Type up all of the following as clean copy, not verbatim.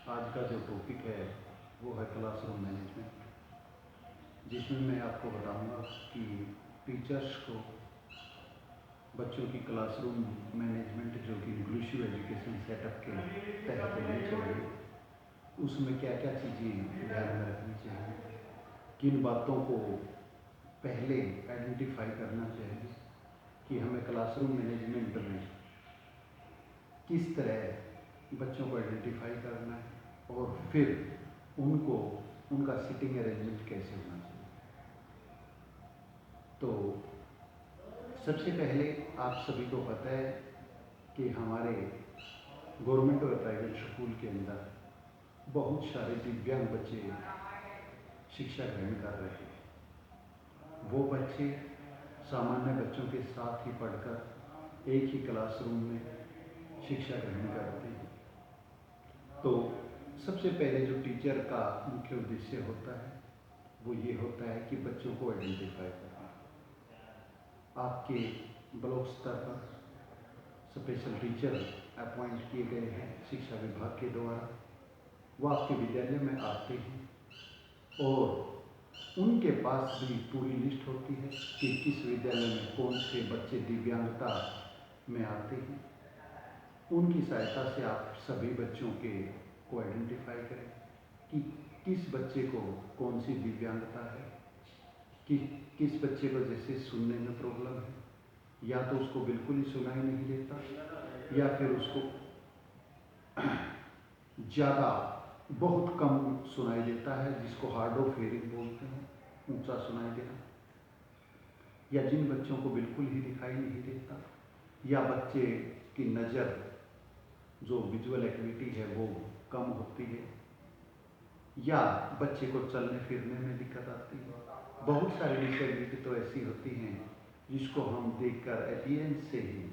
आज का जो टॉपिक है वो है क्लासरूम मैनेजमेंट, जिसमें मैं आपको बताऊंगा कि टीचर्स को बच्चों की क्लासरूम मैनेजमेंट जो कि इंक्लूसिव एजुकेशन सेटअप के तहत होनी चाहिए, उसमें क्या क्या चीज़ें ध्यान में रखनी चाहिए, किन बातों को पहले आइडेंटिफाई करना चाहिए कि हमें क्लासरूम मैनेजमेंट में किस तरह बच्चों को आइडेंटिफाई करना है और फिर उनको उनका सिटिंग अरेंजमेंट कैसे होना चाहिए। तो सबसे पहले आप सभी को पता है कि हमारे गवर्नमेंट और प्राइवेट स्कूल के अंदर बहुत सारे दिव्यांग बच्चे शिक्षा ग्रहण कर रहे हैं। वो बच्चे सामान्य बच्चों के साथ ही पढ़कर एक ही क्लासरूम में शिक्षा ग्रहण करते हैं। तो सबसे पहले जो टीचर का मुख्य उद्देश्य होता है वो ये होता है कि बच्चों को आइडेंटिफाई करना। आपके ब्लॉक स्तर पर स्पेशल टीचर अपॉइंट किए गए हैं शिक्षा विभाग के द्वारा। वो आपके विद्यालय में आते हैं और उनके पास भी पूरी लिस्ट होती है कि किस विद्यालय में कौन से बच्चे दिव्यांगता में आते हैं। उनकी सहायता से आप सभी बच्चों को आइडेंटिफाई करें कि किस बच्चे को कौन सी दिव्यांगता है, कि किस बच्चे को जैसे सुनने में प्रॉब्लम है, या तो उसको बिल्कुल ही सुनाई नहीं देता, या फिर उसको ज़्यादा बहुत कम सुनाई देता है, जिसको हार्ड ऑफ हियरिंग बोलते हैं, ऊंचा सुनाई देना, या जिन बच्चों को बिल्कुल ही दिखाई नहीं देता, या बच्चे की नज़र जो विजुअल एक्टिविटी है वो कम होती है, या बच्चे को चलने फिरने में दिक्कत आती है। बहुत सारी डिसेबिलिटी तो ऐसी होती हैं जिसको हम देखकर अपीयरेंस से ही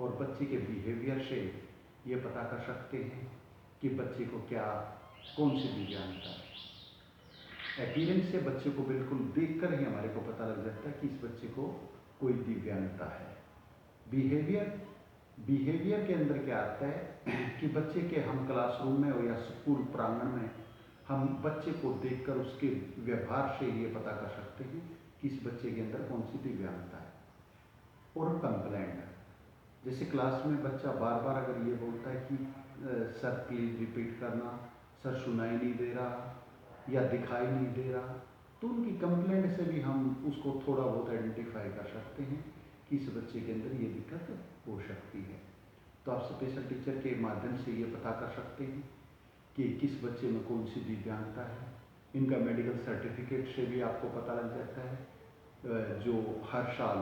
और बच्चे के बिहेवियर से ये पता कर सकते हैं कि बच्चे को क्या कौन सी दिव्यांगता है। अपीयरेंस से बच्चे को बिल्कुल देखकर ही हमारे को पता लग जाता है कि इस बच्चे को कोई दिव्यांगता है। बिहेवियर के अंदर क्या आता है कि बच्चे के हम क्लासरूम में हो या स्कूल प्रांगण में हम बच्चे को देखकर उसके व्यवहार से ये पता कर सकते हैं कि इस बच्चे के अंदर कौन सी दिव्यांगता है। और कंप्लेंट, जैसे क्लास में बच्चा बार बार अगर ये बोलता है कि सर प्लीज़ रिपीट करना, सर सुनाई नहीं दे रहा या दिखाई नहीं दे रहा, तो उनकी कंप्लेंट से भी हम उसको थोड़ा बहुत आइडेंटिफाई कर सकते हैं कि इस बच्चे के अंदर ये दिक्कत हो सकती है। तो आप स्पेशल टीचर के माध्यम से ये पता कर सकते हैं कि किस बच्चे में कौन सी दिव्यांगता है। इनका मेडिकल सर्टिफिकेट से भी आपको पता लग जाता है, जो हर साल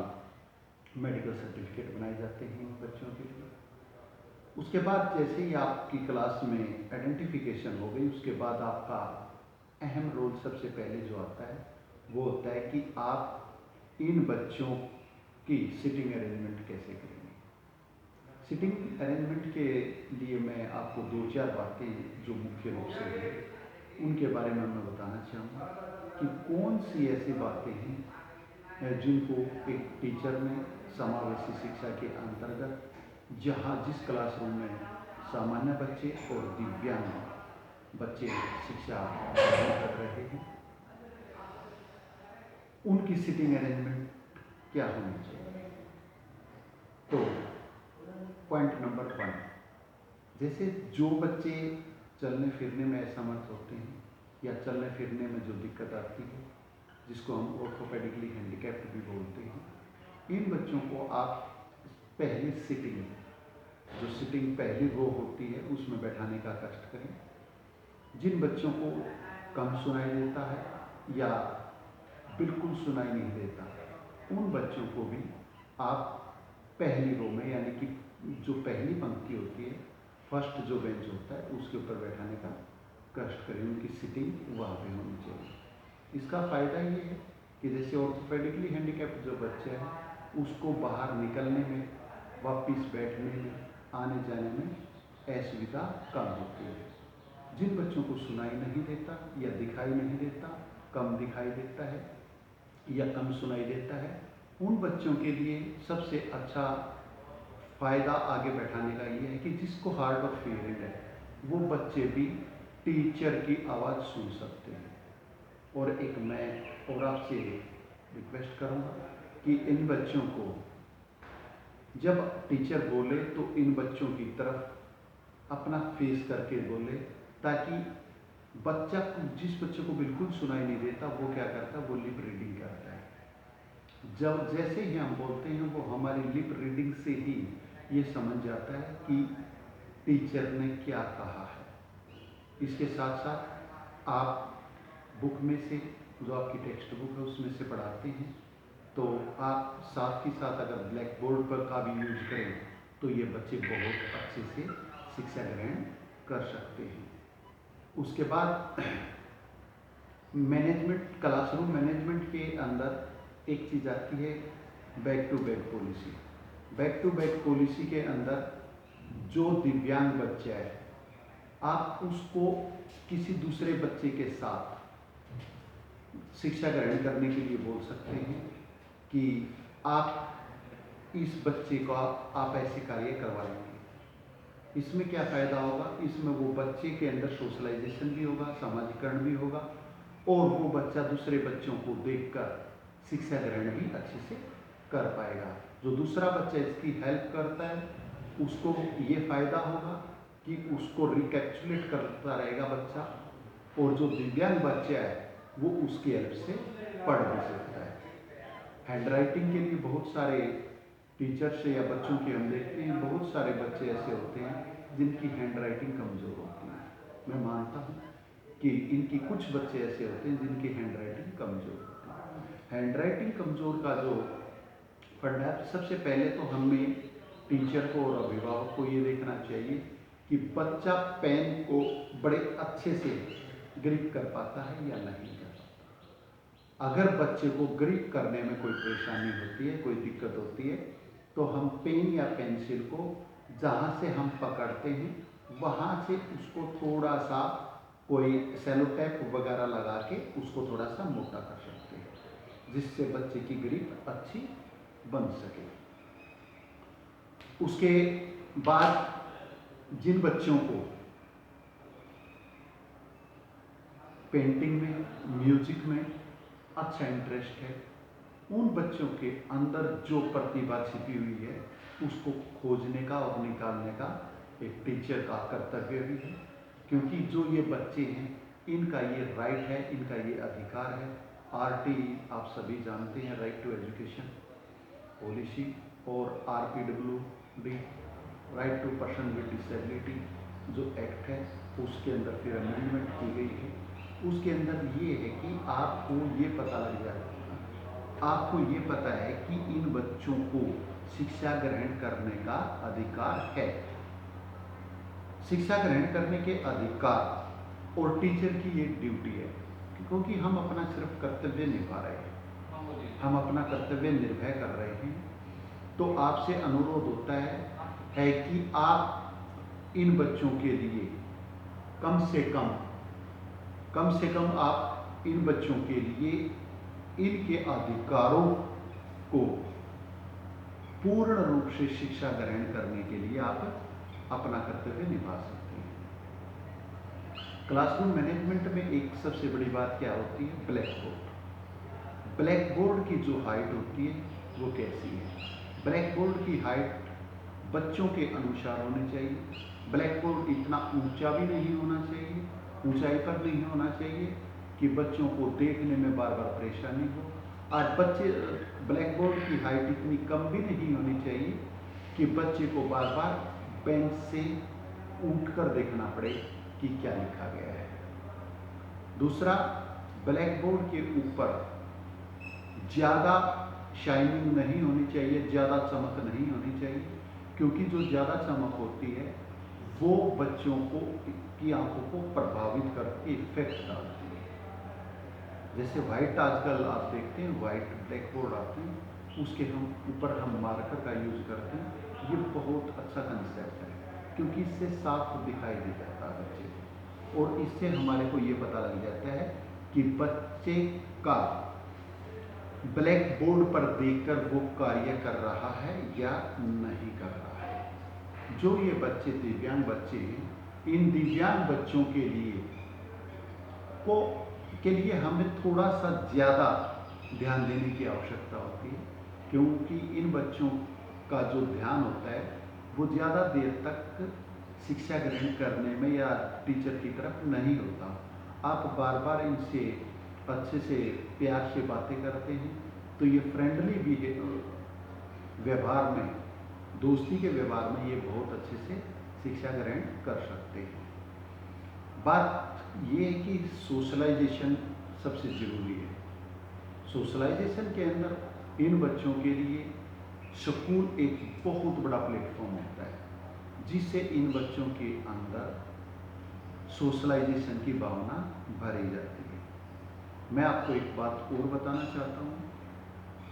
मेडिकल सर्टिफिकेट बनाए जाते हैं इन बच्चों के लिए। उसके बाद जैसे ही आपकी क्लास में आइडेंटिफिकेशन हो गई, उसके बाद आपका अहम रोल सबसे पहले जो आता है वो होता है कि आप इन बच्चों की सिटिंग अरेंजमेंट कैसे करेंगे। सिटिंग अरेंजमेंट के लिए मैं आपको 2-4 बातें जो मुख्य रूप से हैं उनके बारे में मैं बताना चाहूँगा कि कौन सी ऐसी बातें हैं जिनको एक टीचर में समावेशी शिक्षा के अंतर्गत, जहाँ जिस क्लासरूम में सामान्य बच्चे और दिव्यांग बच्चे शिक्षा ग्रहण कर रहे हैं, उनकी सिटिंग अरेंजमेंट क्या होनी चाहिए। तो पॉइंट नंबर 1, जैसे जो बच्चे चलने फिरने में असमर्थ होते हैं या चलने फिरने में जो दिक्कत आती है, जिसको हम ऑर्थोपेडिकली हैंडीकैप्ड भी बोलते हैं, इन बच्चों को आप पहले सिटिंग, जो सिटिंग पहली रो होती है उसमें बैठाने का कष्ट करें। जिन बच्चों को कम सुनाई देता है या बिल्कुल सुनाई नहीं देता, उन बच्चों को भी आप पहली रो में, यानी कि जो पहली पंक्ति होती है, फर्स्ट जो बेंच होता है उसके ऊपर बैठाने का कष्ट करें। उनकी सिटिंग वहाँ पे होनी चाहिए। इसका फ़ायदा ये है कि जैसे ऑर्थोपेडिकली हैंडीकैप्ड जो बच्चे हैं उसको बाहर निकलने में, वापस बैठने में, आने जाने में असुविधा कम होती है। जिन बच्चों को सुनाई नहीं देता या दिखाई नहीं देता, कम दिखाई देता है या कम सुनाई देता है, उन बच्चों के लिए सबसे अच्छा फ़ायदा आगे बैठाने का ये है कि जिसको हार्ड ऑफ हियरिंग है वो बच्चे भी टीचर की आवाज़ सुन सकते हैं। और एक मैं और आपसे रिक्वेस्ट करूँगा कि इन बच्चों को जब टीचर बोले तो इन बच्चों की तरफ अपना फेस करके बोले, ताकि बच्चा जिस बच्चे को बिल्कुल सुनाई नहीं देता वो क्या करता है, वो लिप रीडिंग करता है। जब जैसे ही हम बोलते हैं वो हमारी लिप रीडिंग से ही ये समझ जाता है कि टीचर ने क्या कहा है। इसके साथ साथ आप बुक में से, जो आपकी टेक्स्ट बुक है उसमें से पढ़ाते हैं, तो आप साथ ही साथ अगर ब्लैक बोर्ड पर का भी यूज करें तो ये बच्चे बहुत अच्छे से शिक्षा ग्रहण कर सकते हैं। उसके बाद मैनेजमेंट, क्लासरूम मैनेजमेंट के अंदर एक चीज़ आती है back to back policy. Back to back policy के अंदर जो दिव्यांग बच्चा है, आप उसको किसी दूसरे बच्चे के साथ शिक्षा ग्रहण करने के लिए बोल सकते हैं कि आप इस बच्चे का आप ऐसे कार्य करवाएंगे। इसमें क्या फ़ायदा होगा, इसमें वो बच्चे के अंदर सोशलाइजेशन भी होगा, सामाजिकरण भी होगा, और वो बच्चा दूसरे बच्चों को देखकर शिक्षा ग्रहण भी अच्छे से कर पाएगा। जो दूसरा बच्चा इसकी हेल्प करता है उसको ये फ़ायदा होगा कि उसको रिकैप्चुलेट करता रहेगा बच्चा, और जो दिव्यांग बच्चा है वो उसकी हेल्प से पढ़ भी सकता है। हैंड राइटिंग के लिए बहुत सारे टीचर्स या बच्चों की हम देखते हैं, बहुत सारे बच्चे ऐसे होते हैं जिनकी हैंड राइटिंग कमज़ोर होती है। मैं मानता हूँ कि इनकी कुछ बच्चे ऐसे होते हैं जिनकी हैंड राइटिंग कमज़ोर होती है। हैंड राइटिंग कमज़ोर का जो फंडा है, सबसे पहले तो हमें टीचर को और अभिभावक को ये देखना चाहिए कि बच्चा पेन को बड़े अच्छे से ग्रिप कर पाता है या नहीं कर पाता। अगर बच्चे को ग्रिप करने में कोई परेशानी होती है, कोई दिक्कत होती है, तो हम पेन या पेंसिल को जहाँ से हम पकड़ते हैं वहाँ से उसको थोड़ा सा कोई सेलो टेप वगैरह लगा के उसको थोड़ा सा मोटा कर सकते हैं, जिससे बच्चे की ग्रिप अच्छी बन सके। उसके बाद जिन बच्चों को पेंटिंग में, म्यूजिक में अच्छा इंटरेस्ट है, उन बच्चों के अंदर जो प्रतिभा छिपी हुई है उसको खोजने का और निकालने का एक टीचर का कर्तव्य भी है। क्योंकि जो ये बच्चे हैं इनका ये राइट है, इनका ये अधिकार है। RT आप सभी जानते हैं, राइट टू एजुकेशन पॉलिसी, और RPWD, right to person with disability जो एक्ट है उसके अंदर फिर अमेंडमेंट की गई है। उसके अंदर ये है कि आपको ये पता लग जाएगा, आपको ये पता है कि इन बच्चों को शिक्षा ग्रहण करने का अधिकार है। शिक्षा ग्रहण करने के अधिकार और टीचर की ये ड्यूटी है, क्योंकि हम अपना सिर्फ कर्तव्य निभा रहे हैं, हम अपना कर्तव्य निर्वह कर रहे हैं। तो आपसे अनुरोध होता है कि आप इन बच्चों के लिए कम से कम आप इन बच्चों के लिए इनके अधिकारों को पूर्ण रूप से शिक्षा ग्रहण करने के लिए आप अपना कर्तव्य निभा सकते हैं। क्लासरूम मैनेजमेंट में एक सबसे बड़ी बात क्या होती है, ब्लैक बोर्ड। ब्लैक बोर्ड की जो हाइट होती है वो कैसी है? ब्लैक बोर्ड की हाइट बच्चों के अनुसार होनी चाहिए। ब्लैक बोर्ड इतना ऊंचा भी नहीं होना चाहिए, ऊंचाई पर नहीं होना चाहिए कि बच्चों को देखने में बार बार परेशानी हो। आज बच्चे ब्लैक बोर्ड की हाइट इतनी कम भी नहीं होनी चाहिए कि बच्चे को बार बार बेंच से उठकर देखना पड़े कि क्या लिखा गया है। दूसरा, ब्लैक बोर्ड के ऊपर ज़्यादा शाइनिंग नहीं होनी चाहिए, ज़्यादा चमक नहीं होनी चाहिए, क्योंकि जो ज़्यादा चमक होती है वो बच्चों को की आंखों को प्रभावित करके इफेक्ट डालती है। जैसे वाइट आजकल आप देखते हैं, वाइट ब्लैक बोर्ड आते हैं, उसके ऊपर हम मार्कर का यूज़ करते हैं। ये बहुत अच्छा कंसेप्ट है, क्योंकि इससे साफ दिखाई दे जाता है बच्चे को, और इससे हमारे को ये पता लग जाता है कि बच्चे का ब्लैक बोर्ड पर देखकर वो कार्य कर रहा है या नहीं कर रहा है। जो ये बच्चे दिव्यांग बच्चे हैं, इन दिव्यांग बच्चों को के लिए हमें थोड़ा सा ज़्यादा ध्यान देने की आवश्यकता होती है, क्योंकि इन बच्चों का जो ध्यान होता है वो ज़्यादा देर तक शिक्षा ग्रहण करने में या टीचर की तरफ नहीं होता। आप बार बार इनसे अच्छे से प्यार से बातें करते हैं तो ये फ्रेंडली भी व्यवहार में, दोस्ती के व्यवहार में ये बहुत अच्छे से शिक्षा ग्रहण कर सकते हैं। बात ये है कि सोशलाइजेशन सबसे ज़रूरी है। सोशलाइजेशन के अंदर इन बच्चों के लिए स्कूल एक बहुत बड़ा प्लेटफॉर्म होता है जिससे इन बच्चों के अंदर सोशलाइजेशन की भावना भरी जाती है। मैं आपको एक बात और बताना चाहता हूँ,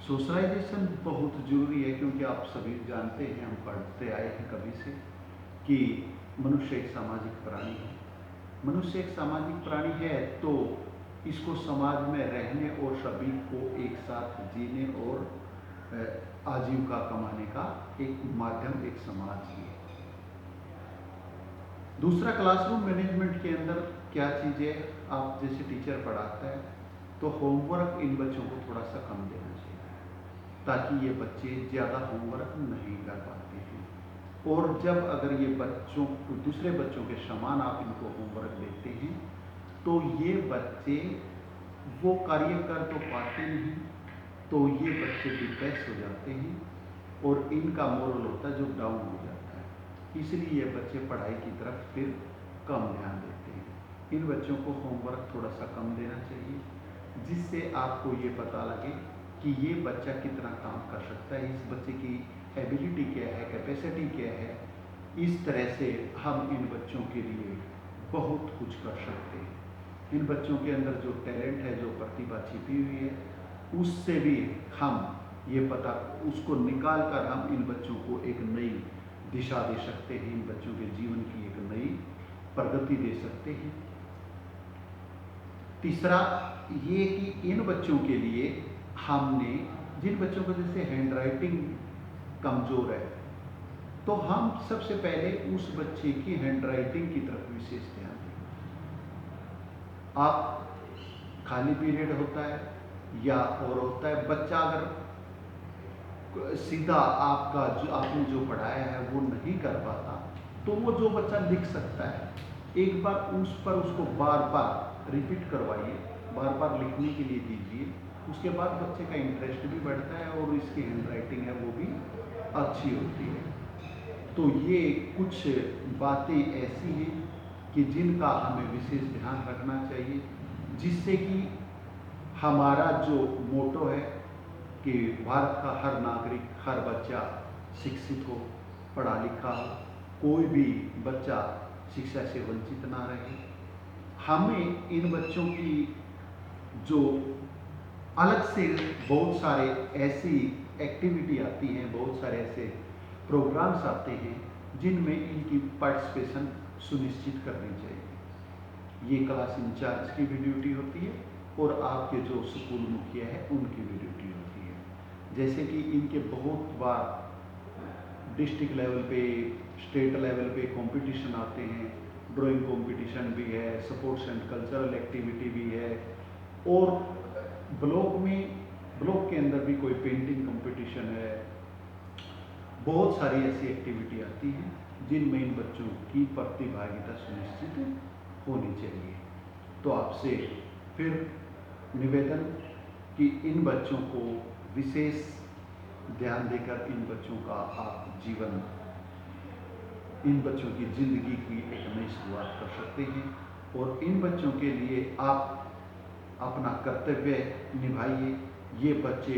सोशलाइजेशन बहुत ज़रूरी है क्योंकि आप सभी जानते हैं, हम पढ़ते आए हैं कभी से कि मनुष्य एक सामाजिक प्राणी है। मनुष्य एक सामाजिक प्राणी है तो इसको समाज में रहने और सभी को एक साथ जीने और आजीविका कमाने का एक माध्यम एक समाज ही है। दूसरा, क्लासरूम मैनेजमेंट के अंदर क्या चीज़ है, आप जैसे टीचर पढ़ाता है तो होमवर्क इन बच्चों को थोड़ा सा कम देना चाहिए ताकि ये बच्चे ज़्यादा होमवर्क नहीं कर पाते हैं। और जब अगर ये दूसरे बच्चों के समान आप इनको होमवर्क देते हैं तो ये बच्चे वो कार्य कर तो पाते नहीं, तो ये बच्चे डिप्रेस हो जाते हैं और इनका मोरल होता है जो डाउन हो जाता है। इसलिए ये बच्चे पढ़ाई की तरफ फिर कम ध्यान देते हैं। इन बच्चों को होमवर्क थोड़ा सा कम देना चाहिए जिससे आपको ये पता लगे कि ये बच्चा कितना काम कर सकता है, इस बच्चे की एबिलिटी क्या है, कैपेसिटी क्या है। इस तरह से हम इन बच्चों के लिए बहुत कुछ कर सकते हैं। इन बच्चों के अंदर जो टैलेंट है, जो प्रतिभा छिपी हुई है, उससे भी हम उसको निकाल कर हम इन बच्चों को एक नई दिशा दे सकते हैं, इन बच्चों के जीवन की एक नई प्रगति दे सकते हैं। तीसरा ये कि इन बच्चों के लिए हमने, जिन बच्चों को जैसे हैंड राइटिंग कमज़ोर है, तो हम सबसे पहले उस बच्चे की हैंड राइटिंग की तरफ विशेष ध्यान दें। आप खाली पीरियड होता है या और होता है, बच्चा अगर सीधा आपने जो पढ़ाया है वो नहीं कर पाता तो वो जो बच्चा लिख सकता है, एक बार उस पर उसको बार बार रिपीट करवाइए, बार बार लिखने के लिए दीजिए। उसके बाद बच्चे का इंटरेस्ट भी बढ़ता है और इसकी हैंड राइटिंग है वो भी अच्छी होती है। तो ये कुछ बातें ऐसी हैं कि जिनका हमें विशेष ध्यान रखना चाहिए, जिससे कि हमारा जो मोटो है कि भारत का हर नागरिक, हर बच्चा शिक्षित हो, पढ़ा लिखा हो, कोई भी बच्चा शिक्षा से वंचित ना रहे। हमें इन बच्चों की जो अलग से बहुत सारे ऐसी एक्टिविटी आती हैं, बहुत सारे ऐसे प्रोग्राम्स आते हैं जिनमें इनकी पार्टिसिपेशन सुनिश्चित करनी चाहिए। ये क्लास इंचार्ज की भी ड्यूटी होती है और आपके जो स्कूल मुखिया है उनकी भी ड्यूटी होती है। जैसे कि इनके बहुत बार डिस्ट्रिक्ट लेवल पे, स्टेट लेवल पे कंपटीशन आते हैं, ड्राइंग कंपटीशन भी है, स्पोर्ट्स एंड कल्चरल एक्टिविटी भी है, और ब्लॉक के अंदर भी कोई पेंटिंग कंपटीशन है। बहुत सारी ऐसी एक्टिविटी आती हैं जिनमें इन बच्चों की प्रतिभागिता सुनिश्चित होनी चाहिए। तो आपसे फिर निवेदन कि इन बच्चों को विशेष ध्यान देकर इन बच्चों का आप जीवन, इन बच्चों की ज़िंदगी की एक नई शुरुआत कर सकते हैं और इन बच्चों के लिए आप अपना कर्तव्य निभाइए। ये बच्चे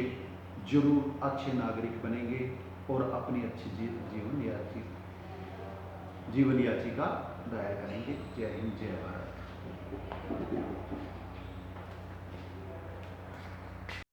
जरूर अच्छे नागरिक बनेंगे और अपनी अच्छी जीवन याचिका दायर करेंगे। जय हिंद, जय भारत।